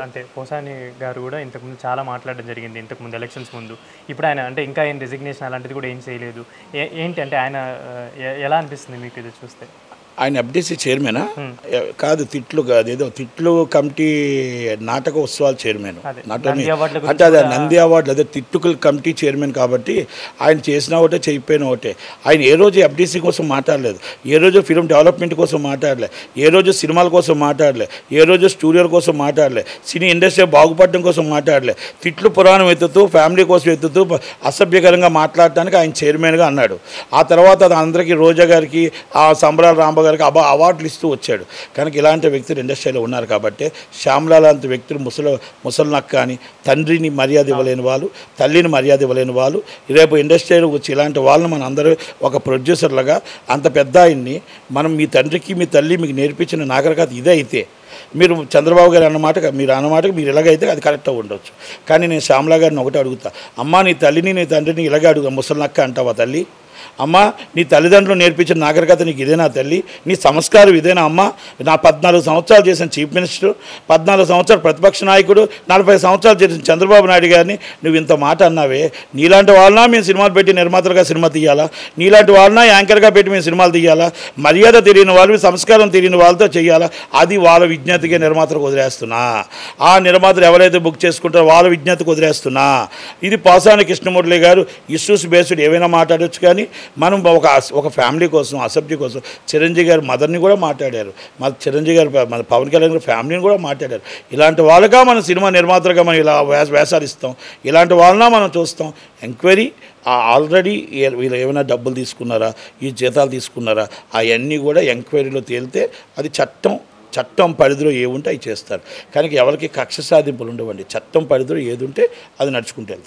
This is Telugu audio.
అంటే పోసాని గారు కూడా ఇంతకుముందు చాలా మాట్లాడడం జరిగింది ఇంతకుముందు ఎలక్షన్స్ ముందు. ఇప్పుడు ఆయన అంటే ఇంకా ఏం రిజిగ్నేషన్ అలాంటిది కూడా ఏం చేయలేదు. ఏంటి అంటే ఆయన ఎలా అనిపిస్తుంది మీకు ఇది చూస్తే? ఆయన ఎఫ్డీసీ చైర్మనా? కాదు, తిట్లు కాదు, ఏదో తిట్లు కమిటీ నాటక ఉత్సవాల చైర్మన్. అంటే అదే నంది అవార్డులు, అదే తిట్టుకల కమిటీ చైర్మన్. కాబట్టి ఆయన చేసినా ఒకటే, చేయకపోయినా ఒకటే. ఆయన ఏ రోజు ఎఫ్డీసీ కోసం మాట్లాడలేదు, ఏ రోజు ఫిల్మ్ డెవలప్మెంట్ కోసం మాట్లాడలే, ఏ రోజు సినిమాల కోసం మాట్లాడలే, ఏ రోజు స్టూడియోల కోసం మాట్లాడలే, సినీ ఇండస్ట్రీ బాగుపడడం కోసం మాట్లాడలే. తిట్లు పురాణం ఎత్తుతూ, ఫ్యామిలీ కోసం ఎత్తుతూ అసభ్యకరంగా మాట్లాడటానికి ఆయన చైర్మన్గా అన్నాడు. ఆ తర్వాత అది అందరికీ, రోజా గారికి, ఆ సంబరాల రాంబ గారికి అవార్డులు ఇస్తూ వచ్చాడు. కనుక ఇలాంటి వ్యక్తులు ఇండస్ట్రీలో ఉన్నారు. కాబట్టి శ్యామ్లా లాంటి వ్యక్తులు, ముసలినక్క అని తండ్రిని మర్యాద ఇవ్వలేని వాళ్ళు, తల్లిని మర్యాద ఇవ్వలేని వాళ్ళు, రేపు ఇండస్ట్రీలో వచ్చి ఇలాంటి వాళ్ళని మన అందరూ ఒక ప్రొడ్యూసర్లుగా, అంత పెద్ద ఆయన్ని మనం మీ తండ్రికి మీ తల్లి మీకు నేర్పించిన నాగరికత ఇదే అయితే, మీరు చంద్రబాబు గారు అన్నమాట, మీరు ఇలాగైతే అది కరెక్ట్గా ఉండొచ్చు. కానీ నేను శ్యామ్లా గారిని ఒకటే అడుగుతా, అమ్మ నీ తల్లిని నీ తండ్రిని ఇలాగే అడుగు, ముసలినక్క అంటావా తల్లి? అమ్మ నీ తల్లిదండ్రులు నేర్పించిన నాగరికత నీకు ఇదేనా తల్లి? నీ సంస్కారం ఇదేనా అమ్మ? నా 14 సంవత్సరాలు చేసిన చీఫ్ మినిస్టర్, 14 సంవత్సరాలు ప్రతిపక్ష నాయకుడు, 40 సంవత్సరాలు చేసిన చంద్రబాబు నాయుడు గారిని నువ్వు ఇంత మాట అన్నావే. నీలాంటి వాళ్ళనా మేము సినిమాలు పెట్టి నిర్మాతలుగా సినిమా తీయాలా? నీలాంటి వాళ్ళనా యాంకర్గా పెట్టి మేము సినిమాలు తీయాలా? మర్యాద తెలియని వాళ్ళు, సంస్కారం తెలియని వాళ్ళతో చేయాలా? అది వాళ్ళ విజ్ఞతగా నిర్మాతలకు వదిలేస్తున్నా. ఆ నిర్మాతలు ఎవరైతే బుక్ చేసుకుంటారో వాళ్ళ విజ్ఞతకు వదిలేస్తున్నా. ఇది పోసాని కృష్ణమురళి గారు ఇష్యూస్ బేస్డ్ ఏమైనా మాట్లాడవచ్చు. కానీ మనం ఒక ఫ్యామిలీ కోసం, అసెంబ్లీ కోసం చిరంజీవి గారు మదర్ని కూడా మాట్లాడారు, చిరంజీవి గారు మన పవన్ కళ్యాణ్ గారు ఫ్యామిలీని కూడా మాట్లాడారు. ఇలాంటి వాళ్ళగా మనం సినిమా నిర్మాతలుగా మనం ఇలా వేసాలిస్తాం, ఇలాంటి వాళ్ళన మనం చూస్తాం. ఎంక్వైరీ ఆల్రెడీ వీళ్ళు ఏమైనా డబ్బులు తీసుకున్నారా, ఈ జీతాలు తీసుకున్నారా, అవన్నీ కూడా ఎంక్వైరీలో తేలితే అది చట్టం పరిధిలో ఏముంటే అవి చేస్తారు. కానీ ఎవరికి కక్ష సాధింపులు ఉండవండి. చట్టం పరిధిలో ఏది ఉంటే అది నడుచుకుంటూ వెళ్తారు.